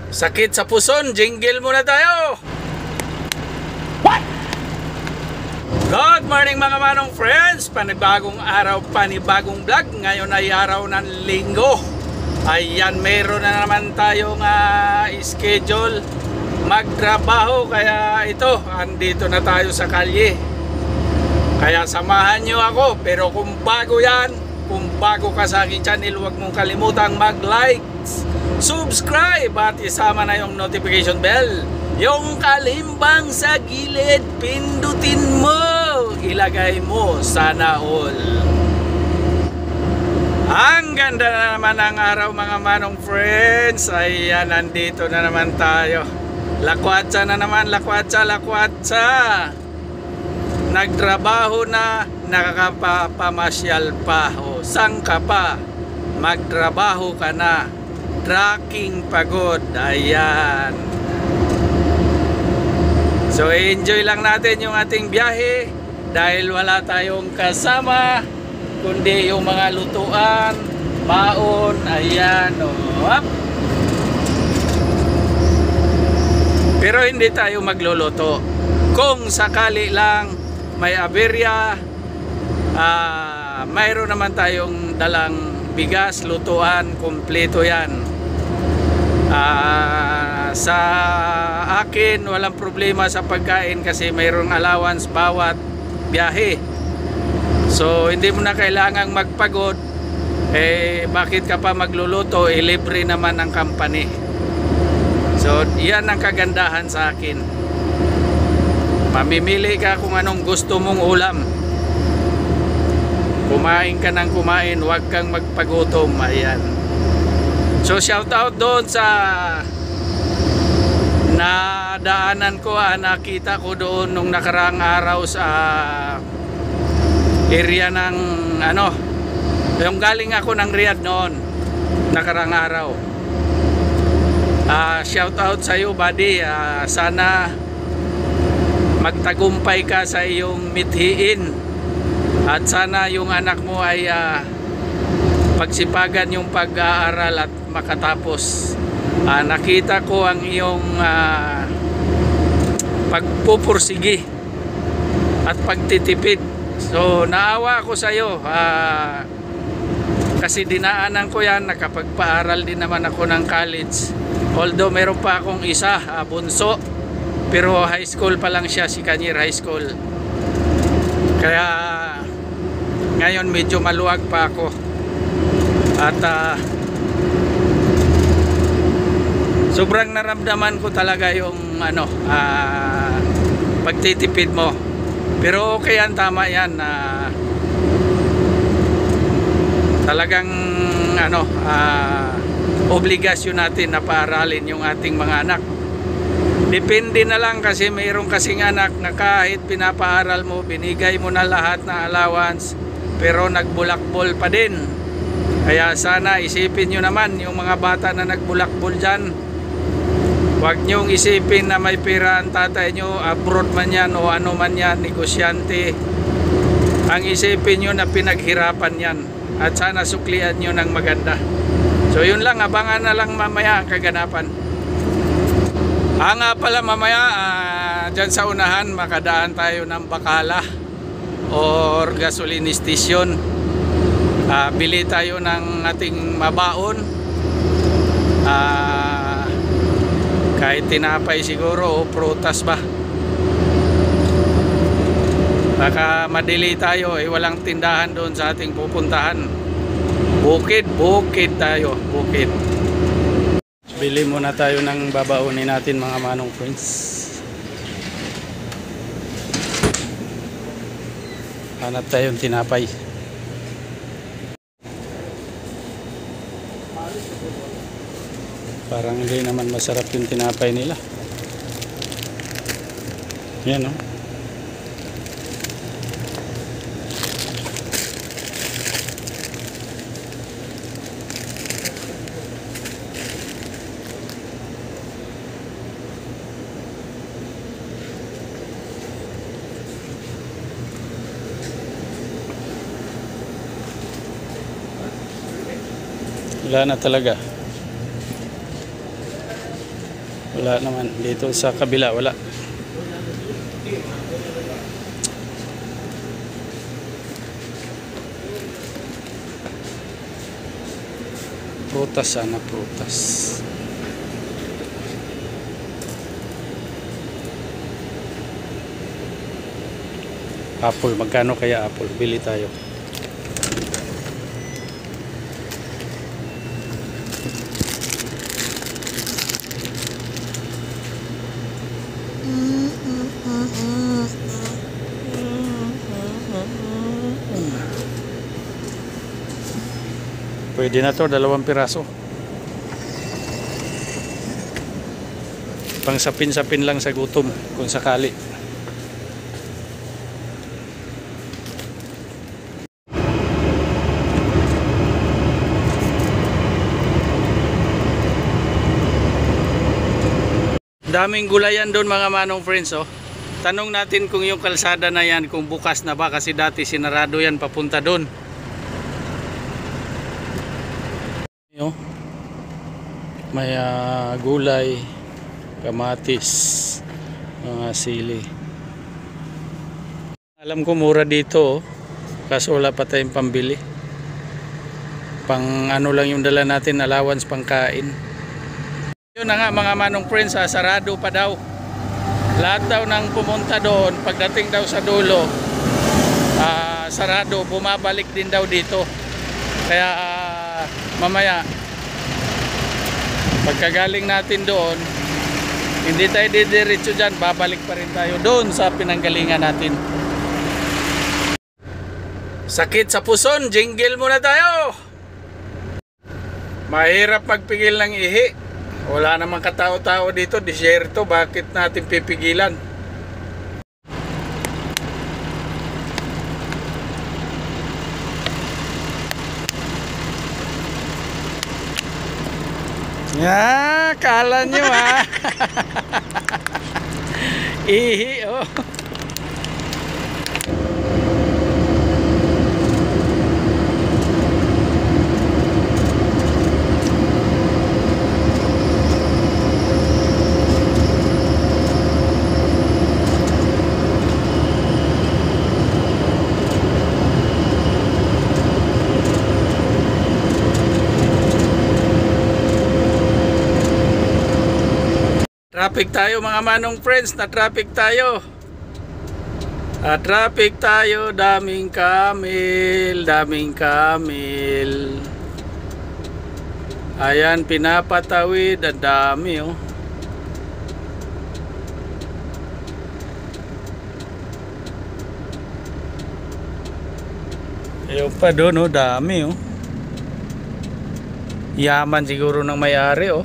Sakit sa puson, jingle muna tayo. Good morning mga manong friends. Panibagong araw, panibagong vlog. Ngayon ay araw ng linggo. Ayan, meron na naman tayong schedule magtrabaho. Kaya ito, andito na tayo sa kalye. Kaya samahan nyo ako. Pero kung bago yan, kung bago ka sa aking channel, huwag mong kalimutang mag-like, subscribe at isama na yung notification bell. Yung kalimbang sa gilid, pindutin mo, ilagay mo sana all. Ang ganda na naman ng araw mga manong friends. Ayan, nandito na naman tayo. Lakwatsa na naman, lakwatsa. Nagtrabaho na, nakakapamasyal pa. O, sang ka pa, magtrabaho ka na. Tracking pagod. Ayan. So enjoy lang natin yung ating biyahe dahil wala tayong kasama kundi yung mga lutuan, baon. Ayan, oh. Pero hindi tayo magluluto. Kung sakali lang may aberya, mayroon naman tayong dalang bigas, lutuan, kompleto yan. Sa akin walang problema sa pagkain kasi mayroong allowance bawat biyahe. So hindi mo na kailangang magpagod. Bakit ka pa magluluto? Libre naman ang company. So yan ang kagandahan sa akin. Mamimili ka kung anong gusto mong ulam. Kumain ka ng kumain, huwag kang magpagutom. Ayan. So shout out doon sa nadaanan ko, nakita ko doon nung nakaraang araw sa area ng yung galing ako ng Riyadh noon nakaraang araw. Shout out sa iyo buddy. Sana magtagumpay ka sa iyong mithiin at sana yung anak mo ay pagsipagan yung pag-aaral at makatapos. Nakita ko ang iyong pagpupursigi at pagtitipid. So naawa ako sa iyo kasi dinaanan ko yan. Nakapagpaaral din naman ako ng college, although meron pa akong isa bunso, pero high school pa lang siya, si Kanyir High School. Kaya ngayon medyo maluwag pa ako at sobrang naramdaman ko talaga yung pagtitipid mo. Pero okay yan, tama yan. Talagang obligasyon natin na paaralin yung ating mga anak. Depende na lang kasi mayroong kasing anak na kahit pinapaaral mo, binigay mo na lahat na allowance, pero nagbulakbol pa din. Kaya sana isipin nyo naman yung mga bata na nagbulakbol dyan. Huwag nyong isipin na may pera ang tatay nyo, abroad man yan o ano man yan, negosyante. Ang isipin nyo na pinaghirapan yan. At sana suklian nyo ng maganda. So yun lang, abangan na lang mamaya ang kaganapan. Nga pala mamaya, dyan sa unahan, makadaan tayo ng Bacala or gasoline station. Bili tayo ng ating mabaon. Kahit tinapay siguro o prutas ba. Baka madili tayo, walang tindahan doon sa ating pupuntahan. Bukid tayo, bukid. Bili muna tayo ng babaonin natin mga manong friends. Hanap tayong tinapay. Parang hindi naman masarap yung tinapay nila. Yan, no? Wala na talaga. Wala naman. Dito sa kabila, wala. Prutas sana, prutas. Apple, magkano kaya apple? Bili tayo. Pwede na to, 2 piraso. Pang sapin-sapin lang sa gutom kung sakali. Daming gulayan doon mga manong friends, oh. Tanong natin kung yung kalsada na yan kung bukas na ba, kasi dati sinarado yan papunta doon. May gulay, kamatis, mga sili. Alam ko mura dito, oh. Kaso wala pa tayong pambili. Pang ano lang yung dala natin, allowance pangkain. Yun na nga mga manong friends, sarado pa daw. Lahat daw nang pumunta doon, pagdating daw sa dulo, sarado, bumabalik din daw dito. Kaya mamaya pagkagaling natin doon, hindi tayo didiretso dyan, babalik pa rin tayo doon sa pinanggalingan natin. Sakit sa puson, jingle muna tayo. Mahirap magpigil ng ihi. Wala namang katao-tao dito, disyerto, bakit natin pipigilan? Ya, kala nyo ha. Ihi, oh. Traffic tayo mga manong friends, na traffic tayo. Traffic tayo, daming kamil, daming kamil. Ayan, pinapatawid, ang dami oh. Ayun pa doon oh, dami oh. Yaman siguro ng may-ari oh.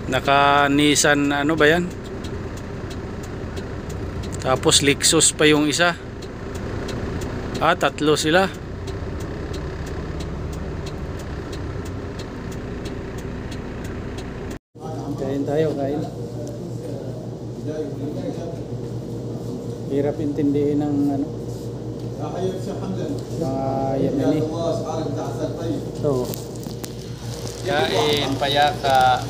Naka Nissan ano ba yan? Tapos Lexus pa yung isa. 3 sila. Kain tayo, kain. Hirap intindihin ng ano, Yemeni. So, kain, payaka.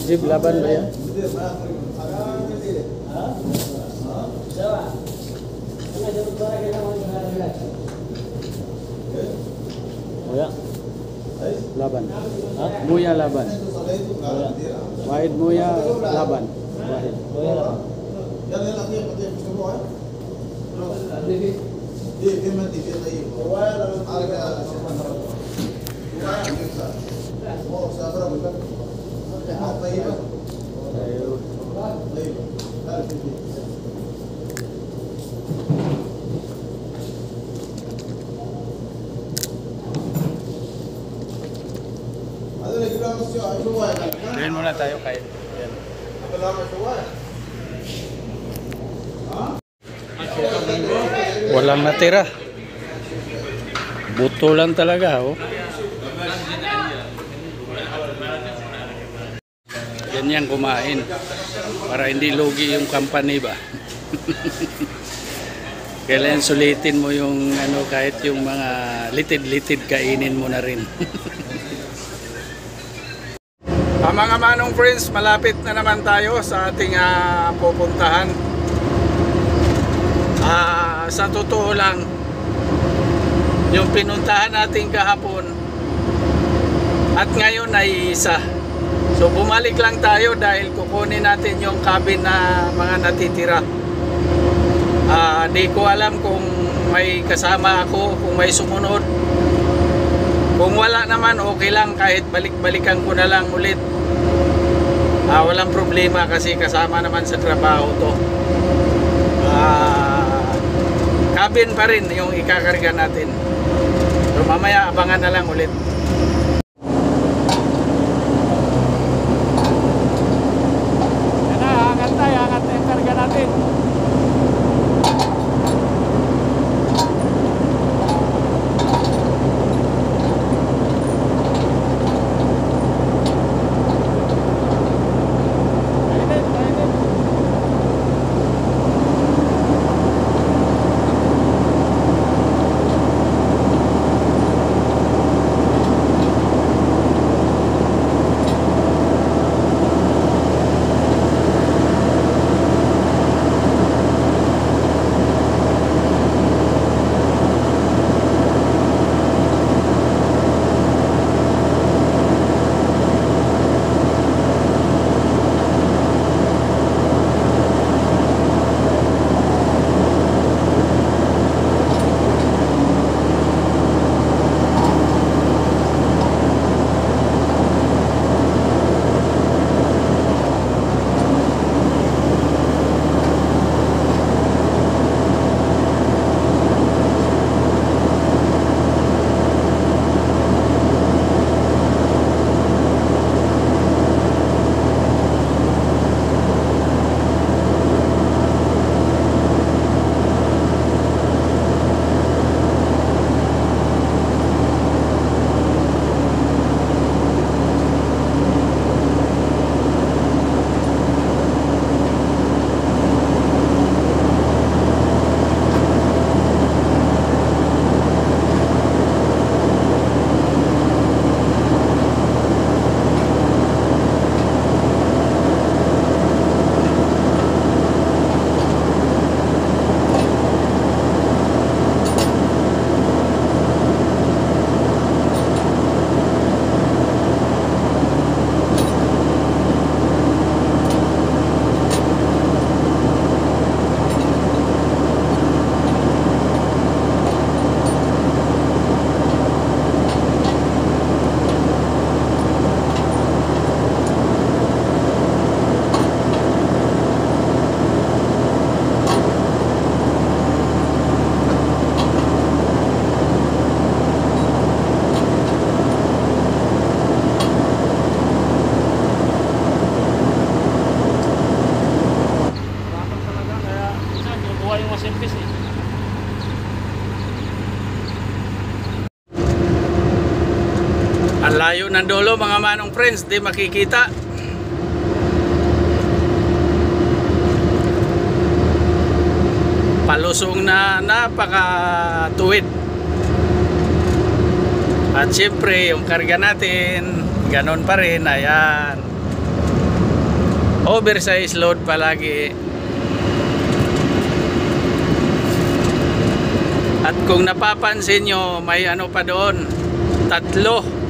Jib laban ba yan? Oh ya. Laban. Muya laban. Wahid muya laban. Wahid. Muya laban. Doon muna tayo kain. Walang natira. Buto lang talaga oh. ganyan kumain para hindi lugi yung company ba. Kailangan sulitin mo yung ano, kahit yung mga litid-litid kainin mo na rin. Mga manong friends, malapit na naman tayo sa ating pupuntahan. Sa totoo lang, yung pinuntahan natin kahapon at ngayon ay isa. So bumalik lang tayo dahil kukunin natin yung cabin na mga natitira. Di ko alam kung may kasama ako, kung may sumunod. Kung wala naman, okay lang, kahit balik-balikan ko na lang ulit. Walang problema kasi kasama naman sa trabaho to. Cabin pa rin yung ikakarga natin. So mamaya abangan na lang ulit. Angat na yung karga natin. Ang layo ng dulo mga manong friends, di makikita. Palusong na napakatuwid. At syempre yung karga natin ganon pa rin, ayan. Oversize load palagi. At kung napapansin nyo, may ano pa doon, 3.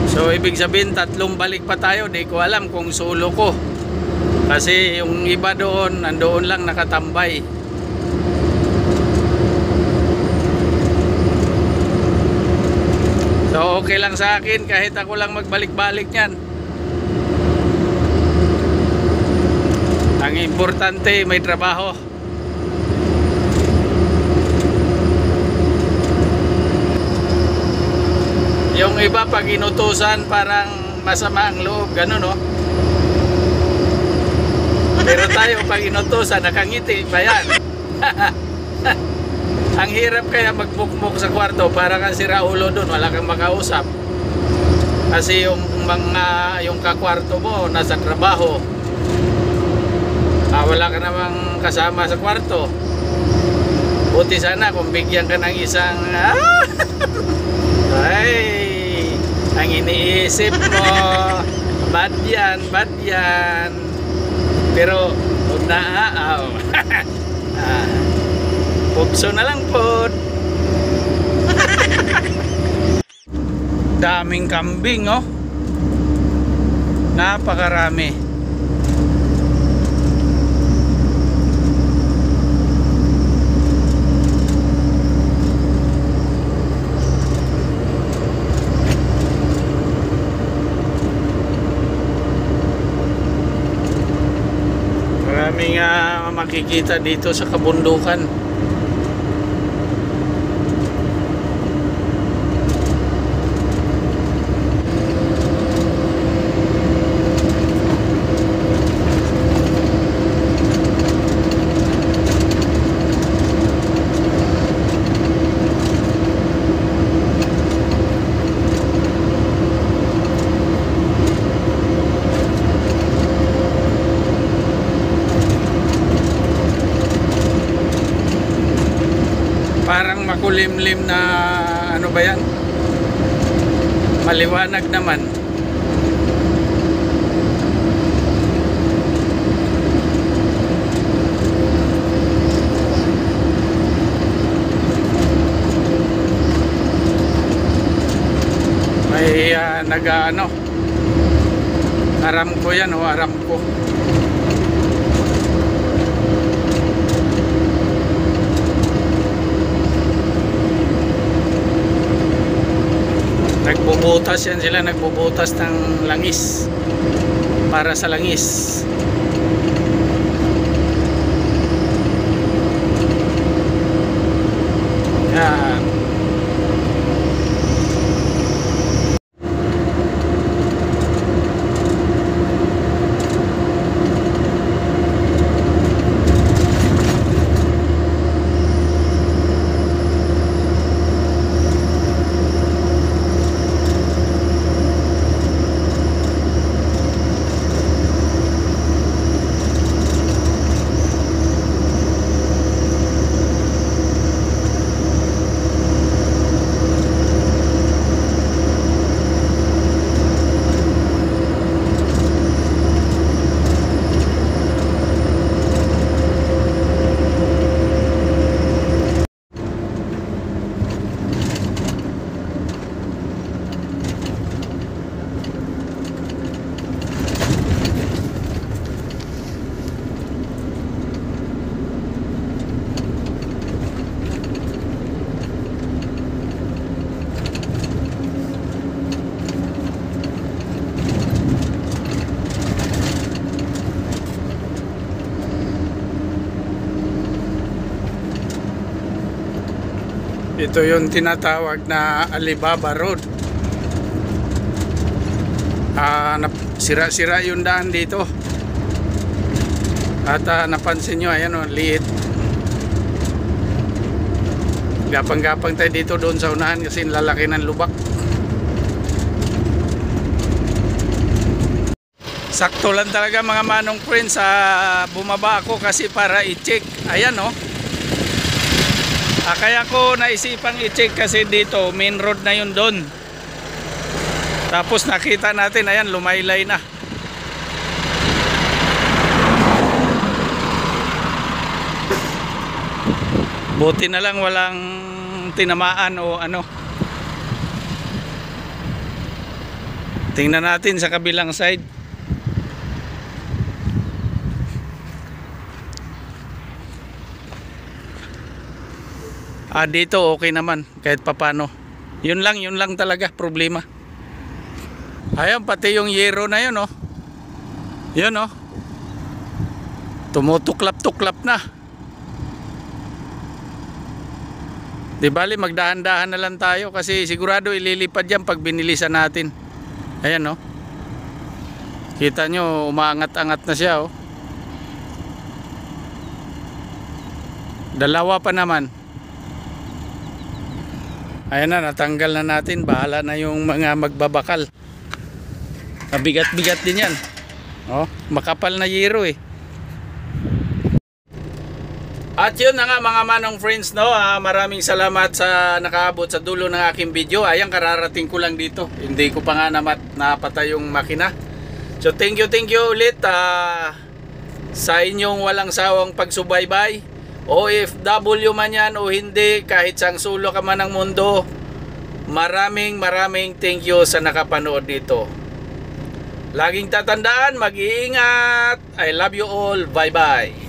So ibig sabihin 3 balik pa tayo. Di ko alam kung solo ko, kasi yung iba doon nandoon lang nakatambay. So okay lang sa akin kahit ako lang magbalik-balik niyan. Ang importante may trabaho. Yung iba pag inutusan parang masama ang loob, gano'n, no? Pero tayo pag inutusan nakangiti pa yan. Ang hirap kaya magbukmok sa kwarto para kang siraulo doon, wala kang makausap. Kasi yung yung kakwarto mo nasa trabaho. Wala ka namang kasama sa kwarto. Buti sana kung bigyan ka ng isang ay, ang iniisip mo, bad yan. Pero huwag na pupso na lang po. Daming kambing, oh. Napakarami. Maraming makikita dito sa kabundukan. Parang makulimlim na ano ba yan? Maliwanag naman. May nag-ano, Aramco yan, o Aramco. Nagbubutas yan sila, nagbubutas ng langis para sa langis. Yan. Ito yung tinatawag na Alibaba Road. Sira-sira yung daan dito. At napansin nyo, ayan o, liit. Gapang-gapang tayo dito doon sa unahan kasi lalaki ng lubak. Sakto lang talaga mga manong friends, bumaba ako kasi para i-check. Ayan o. Kaya ko naisipang i-check kasi dito main road na yun doon. Tapos nakita natin, ayan, lumaylay na. Buti na lang walang tinamaan o ano. Tingnan natin sa kabilang side. Dito okay naman kahit papano. Yun lang talaga problema. Ayan, pati yung yero na yun, oh. Yun, oh. Tumutuklap-tuklap na. Di bali, magdahan-dahan na lang tayo kasi sigurado ililipad yan pag binilisan natin. Ayan, oh. Kita nyo, umaangat-angat na siya, oh. Dalawa pa naman. Ayan na, natanggal na natin. Bahala na yung mga magbabakal. Mabigat-bigat din yan. Oh, makapal na yero eh. At yun na nga mga manong friends, no, maraming salamat sa nakaabot sa dulo ng aking video. Ayan, kararating ko lang dito. Hindi ko pa nga napatay yung makina. So thank you ulit sa inyong walang sawang pagsubaybay. OFW man yan o hindi, kahit sang sulo ka man ng mundo, maraming thank you sa nakapanood dito. Laging tatandaan, mag-iingat. I love you all. Bye bye.